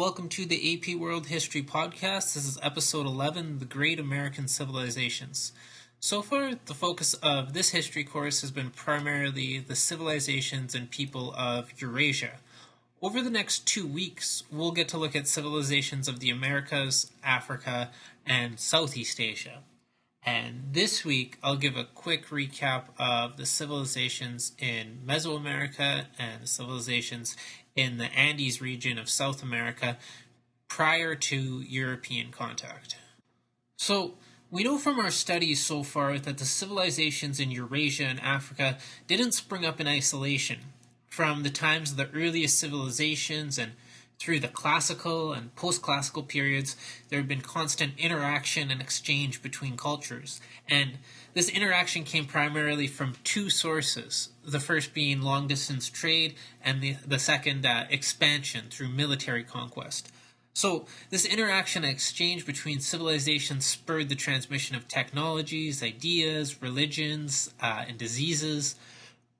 welcome to the AP World History Podcast. This is episode 11, The Great American Civilizations. So far, the focus of this history course has been primarily the civilizations and people of Eurasia. Over the next 2 weeks, we'll get to look at civilizations of the Americas, Africa, and Southeast Asia. And this week, I'll give a quick recap of the civilizations in Mesoamerica and the civilizations in the Andes region of South America prior to European contact. So, we know from our studies so far that the civilizations in Eurasia and Africa didn't spring up in isolation. From the times of the earliest civilizations and through the classical and post-classical periods, there had been constant interaction and exchange between cultures. And this interaction came primarily from two sources, the first being long-distance trade, and the second, expansion through military conquest. So this interaction and exchange between civilizations spurred the transmission of technologies, ideas, religions, and diseases.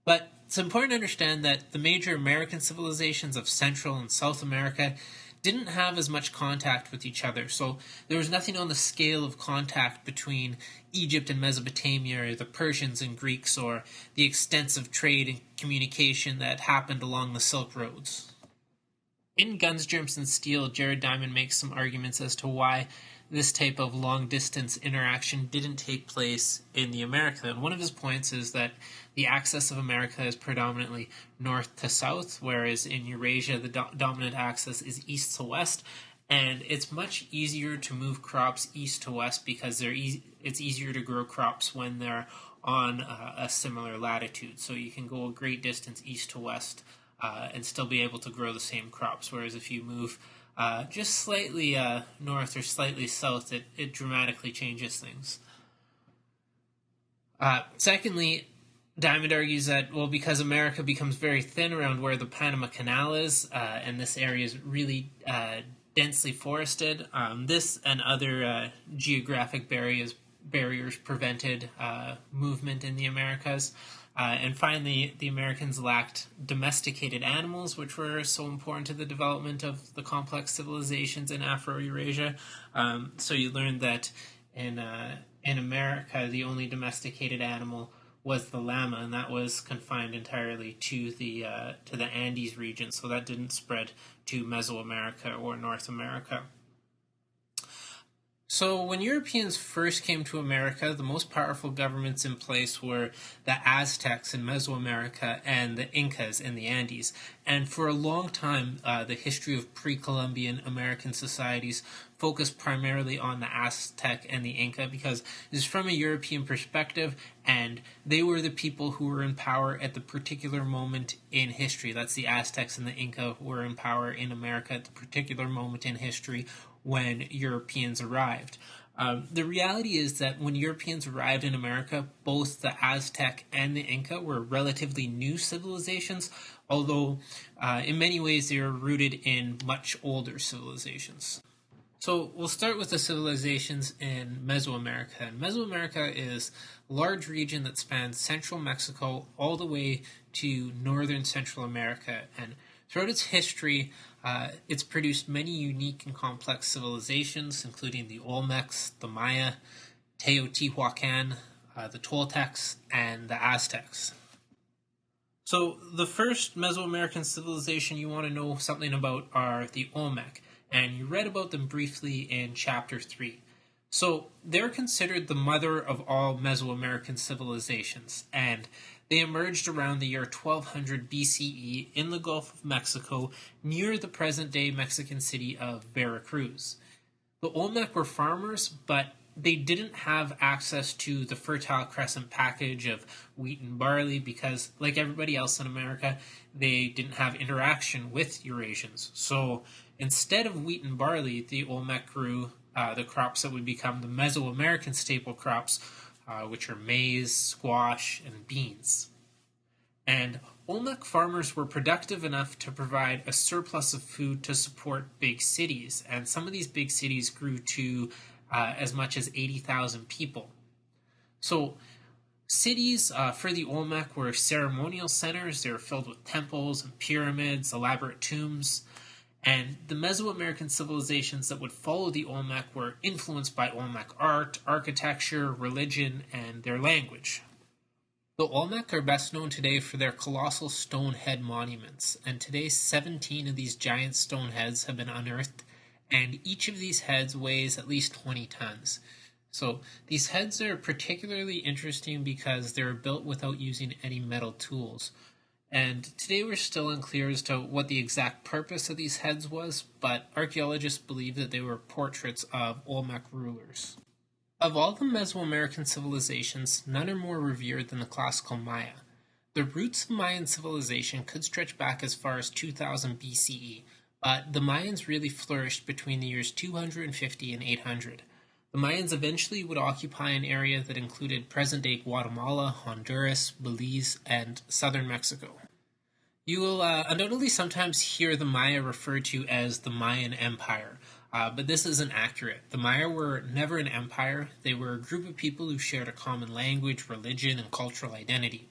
But it's important to understand that the major American civilizations of Central and South America didn't have as much contact with each other, so there was nothing on the scale of contact between Egypt and Mesopotamia, or the Persians and Greeks, or the extensive trade and communication that happened along the Silk Roads. In Guns, Germs, and Steel, Jared Diamond makes some arguments as to why this type of long-distance interaction didn't take place in the America. And one of his points is that the axis of America is predominantly north to south, whereas in Eurasia the dominant axis is east to west, and it's much easier to move crops east to west because it's easier to grow crops when they're on a similar latitude. So you can go a great distance east to west and still be able to grow the same crops, whereas if you move just slightly north or slightly south, it dramatically changes things. Secondly, Diamond argues that, because America becomes very thin around where the Panama Canal is, and this area is really densely forested, this and other geographic barriers prevented movement in the Americas. And finally, the Americans lacked domesticated animals, which were so important to the development of the complex civilizations in Afro-Eurasia. So you learned that in America, the only domesticated animal was the llama, and that was confined entirely to the Andes region, so that didn't spread to Mesoamerica or North America. So when Europeans first came to America, the most powerful governments in place were the Aztecs in Mesoamerica and the Incas in the Andes. And for a long time, the history of pre-Columbian American societies focused primarily on the Aztec and the Inca because it's from a European perspective, and they were the people who were in power at the particular moment in history. That's the Aztecs and the Inca were in power in America at the particular moment in history when Europeans arrived. The reality is that when Europeans arrived in America, both the Aztec and the Inca were relatively new civilizations, although in many ways they were rooted in much older civilizations. So we'll start with the civilizations in Mesoamerica. And Mesoamerica is a large region that spans central Mexico all the way to northern Central America. And throughout its history, it's produced many unique and complex civilizations, including the Olmecs, the Maya, Teotihuacan, the Toltecs, and the Aztecs. So the first Mesoamerican civilization you want to know something about are the Olmec, and you read about them briefly in Chapter 3. So they're considered the mother of all Mesoamerican civilizations, and they emerged around the year 1200 BCE in the Gulf of Mexico near the present-day Mexican city of Veracruz. The Olmec were farmers, but they didn't have access to the Fertile Crescent package of wheat and barley because, like everybody else in America, they didn't have interaction with Eurasians. So instead of wheat and barley, the Olmec grew the crops that would become the Mesoamerican staple crops, which are maize, squash, and beans. And Olmec farmers were productive enough to provide a surplus of food to support big cities, and some of these big cities grew to as much as 80,000 people. So cities for the Olmec were ceremonial centers. They were filled with temples and pyramids, elaborate tombs, And the Mesoamerican civilizations that would follow the Olmec were influenced by Olmec art, architecture, religion, and their language. The Olmec are best known today for their colossal stone head monuments, and today 17 of these giant stone heads have been unearthed, and each of these heads weighs at least 20 tons. So these heads are particularly interesting because they were built without using any metal tools. And today we're still unclear as to what the exact purpose of these heads was, but archaeologists believe that they were portraits of Olmec rulers. Of all the Mesoamerican civilizations, none are more revered than the classical Maya. The roots of Mayan civilization could stretch back as far as 2000 BCE, but the Mayans really flourished between the years 250 and 800. The Mayans eventually would occupy an area that included present-day Guatemala, Honduras, Belize, and southern Mexico. You will undoubtedly sometimes hear the Maya referred to as the Mayan Empire, but this isn't accurate. The Maya were never an empire. They were a group of people who shared a common language, religion, and cultural identity.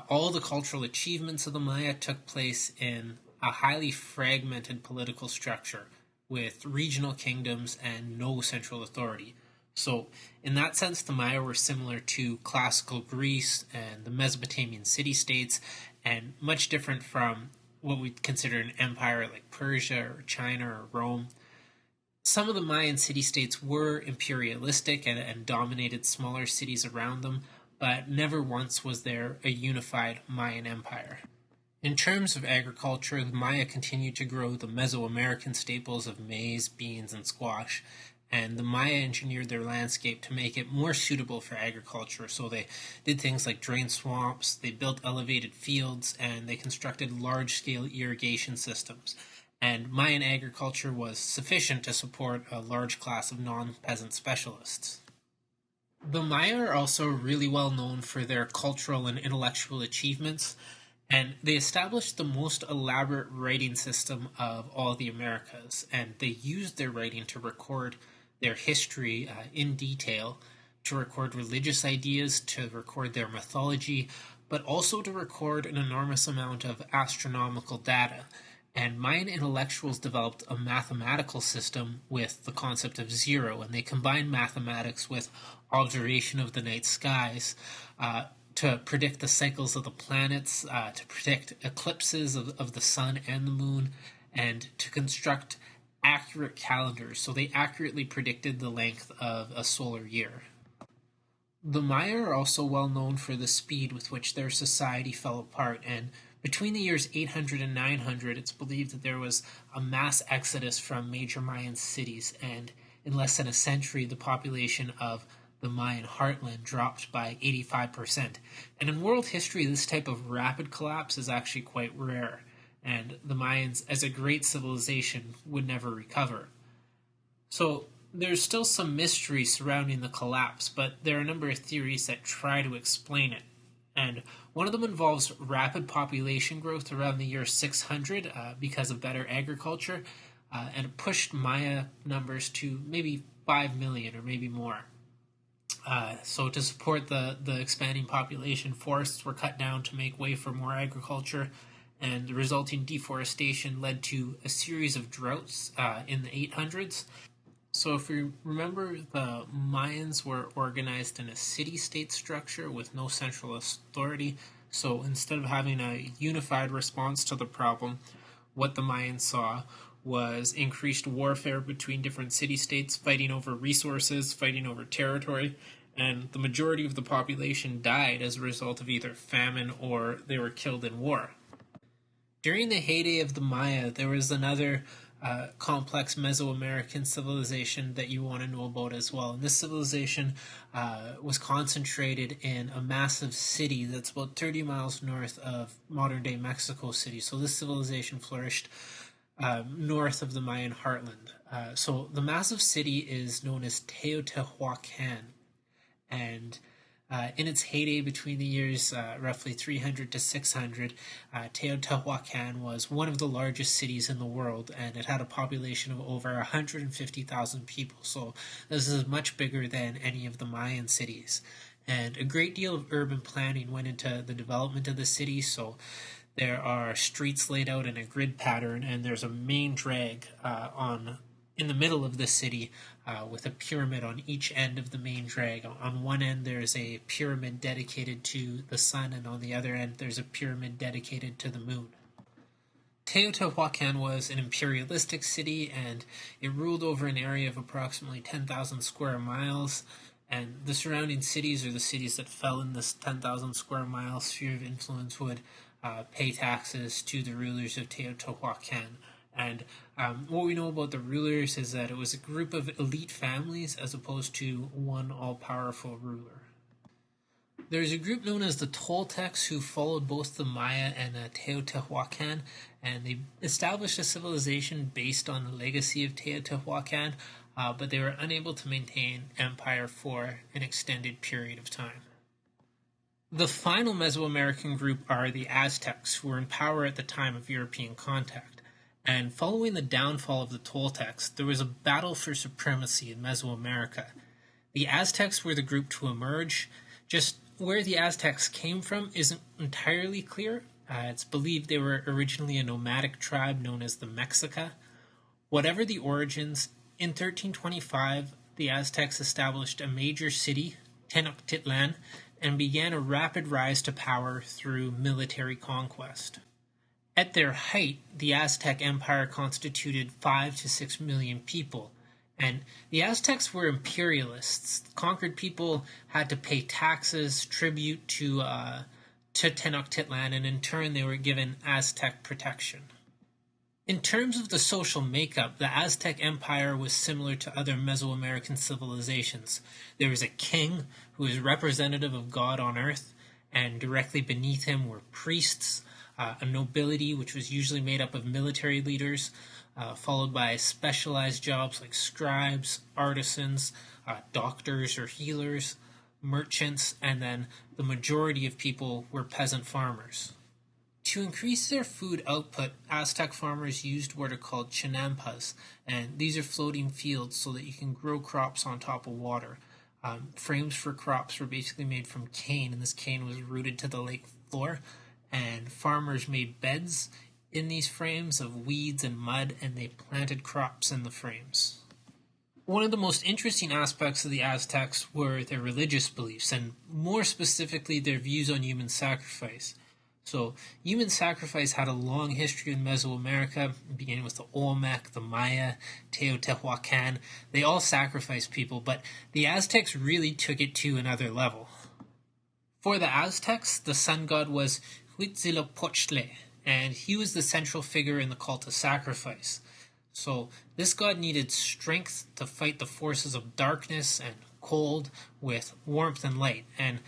All the cultural achievements of the Maya took place in a highly fragmented political structure with regional kingdoms and no central authority. So, in that sense, the Maya were similar to classical Greece and the Mesopotamian city-states, and much different from what we'd consider an empire like Persia or China or Rome. Some of the Mayan city-states were imperialistic and dominated smaller cities around them, but never once was there a unified Mayan empire. In terms of agriculture, the Maya continued to grow the Mesoamerican staples of maize, beans, and squash, and the Maya engineered their landscape to make it more suitable for agriculture. So they did things like drain swamps, they built elevated fields, and they constructed large-scale irrigation systems. And Mayan agriculture was sufficient to support a large class of non-peasant specialists. The Maya are also really well known for their cultural and intellectual achievements, and they established the most elaborate writing system of all the Americas, and they used their writing to record their history in detail, to record religious ideas, to record their mythology, but also to record an enormous amount of astronomical data. And Mayan intellectuals developed a mathematical system with the concept of zero, and they combined mathematics with observation of the night skies to predict the cycles of the planets, to predict eclipses of the sun and the moon, and to construct accurate calendars. So they accurately predicted the length of a solar year. The Maya are also well known for the speed with which their society fell apart, and between the years 800 and 900, it's believed that there was a mass exodus from major Mayan cities, and in less than a century, the population of the Mayan heartland dropped by 85%. And in world history, this type of rapid collapse is actually quite rare, and the Mayans, as a great civilization, would never recover. So there's still some mystery surrounding the collapse, but there are a number of theories that try to explain it. And one of them involves rapid population growth around the year 600 because of better agriculture, and it pushed Maya numbers to maybe 5 million or maybe more. So to support the expanding population, forests were cut down to make way for more agriculture, and the resulting deforestation led to a series of droughts in the 800s. So if we remember, the Mayans were organized in a city-state structure with no central authority. So instead of having a unified response to the problem, what the Mayans saw was increased warfare between different city-states, fighting over resources, fighting over territory, and the majority of the population died as a result of either famine or they were killed in war. During the heyday of the Maya, there was another complex Mesoamerican civilization that you want to know about as well. And this civilization was concentrated in a massive city that's about 30 miles north of modern-day Mexico City. So this civilization flourished north of the Mayan heartland. So the massive city is known as Teotihuacan, and in its heyday between the years roughly 300 to 600, Teotihuacan was one of the largest cities in the world, and it had a population of over 150,000 people. So this is much bigger than any of the Mayan cities. And a great deal of urban planning went into the development of the city. So There are streets laid out in a grid pattern, and there's a main drag in the middle of the city with a pyramid on each end of the main drag. On one end, there's a pyramid dedicated to the sun, and on the other end, there's a pyramid dedicated to the moon. Teotihuacan was an imperialistic city, and it ruled over an area of approximately 10,000 square miles. And the surrounding cities, or the cities that fell in this 10,000 square mile sphere of influence, would pay taxes to the rulers of Teotihuacan. And what we know about the rulers is that it was a group of elite families as opposed to one all-powerful ruler. There's a group known as the Toltecs who followed both the Maya and Teotihuacan, and they established a civilization based on the legacy of Teotihuacan, but they were unable to maintain empire for an extended period of time. The final Mesoamerican group are the Aztecs, who were in power at the time of European contact. And following the downfall of the Toltecs, there was a battle for supremacy in Mesoamerica. The Aztecs were the group to emerge. Just where the Aztecs came from isn't entirely clear. It's believed they were originally a nomadic tribe known as the Mexica. Whatever the origins, in 1325, the Aztecs established a major city, Tenochtitlan, and began a rapid rise to power through military conquest. At their height, the Aztec Empire constituted 5 to 6 million people, and the Aztecs were imperialists. Conquered people had to pay taxes, tribute to Tenochtitlan, and in turn they were given Aztec protection. In terms of the social makeup, the Aztec Empire was similar to other Mesoamerican civilizations. There was a king who was representative of God on earth, and directly beneath him were priests, a nobility which was usually made up of military leaders, followed by specialized jobs like scribes, artisans, doctors or healers, merchants, and then the majority of people were peasant farmers. To increase their food output, Aztec farmers used what are called chinampas, and these are floating fields so that you can grow crops on top of water. Frames for crops were basically made from cane, and this cane was rooted to the lake floor, and farmers made beds in these frames of weeds and mud, and they planted crops in the frames. One of the most interesting aspects of the Aztecs were their religious beliefs, and more specifically their views on human sacrifice. So, human sacrifice had a long history in Mesoamerica, beginning with the Olmec, the Maya, Teotihuacan. They all sacrificed people, but the Aztecs really took it to another level. For the Aztecs, the sun god was Huitzilopochtli, and he was the central figure in the cult of sacrifice. So, this god needed strength to fight the forces of darkness and cold with warmth and light, and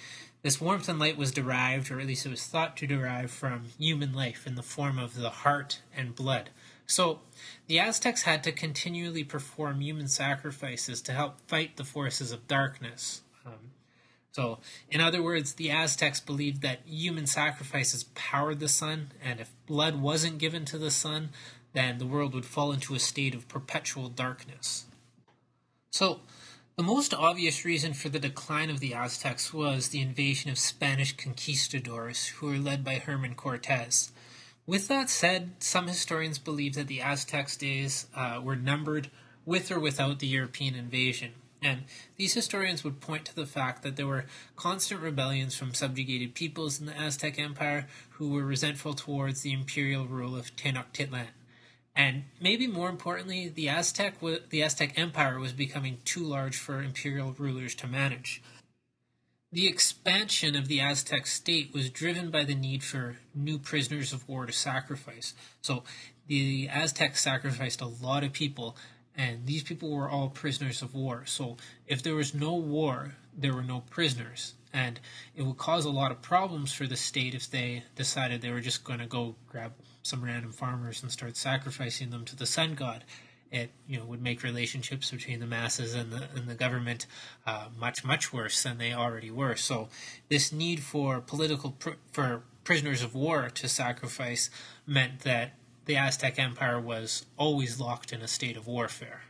this warmth and light was derived, or at least it was thought to derive, from human life in the form of the heart and blood. So the Aztecs had to continually perform human sacrifices to help fight the forces of darkness. So, in other words, the Aztecs believed that human sacrifices powered the sun, and if blood wasn't given to the sun, then the world would fall into a state of perpetual darkness. So, the most obvious reason for the decline of the Aztecs was the invasion of Spanish conquistadors, who were led by Herman Cortez. With that said, some historians believe that the Aztecs' days were numbered with or without the European invasion. And these historians would point to the fact that there were constant rebellions from subjugated peoples in the Aztec Empire who were resentful towards the imperial rule of Tenochtitlan. And maybe more importantly, the Aztec Empire was becoming too large for imperial rulers to manage. The expansion of the Aztec state was driven by the need for new prisoners of war to sacrifice. So the Aztecs sacrificed a lot of people, and these people were all prisoners of war. So if there was no war, there were no prisoners. And it would cause a lot of problems for the state if they decided they were just going to go grab some random farmers and start sacrificing them to the sun god. It would make relationships between the masses and the government much worse than they already were. So this need for for prisoners of war to sacrifice meant that the Aztec Empire was always locked in a state of warfare.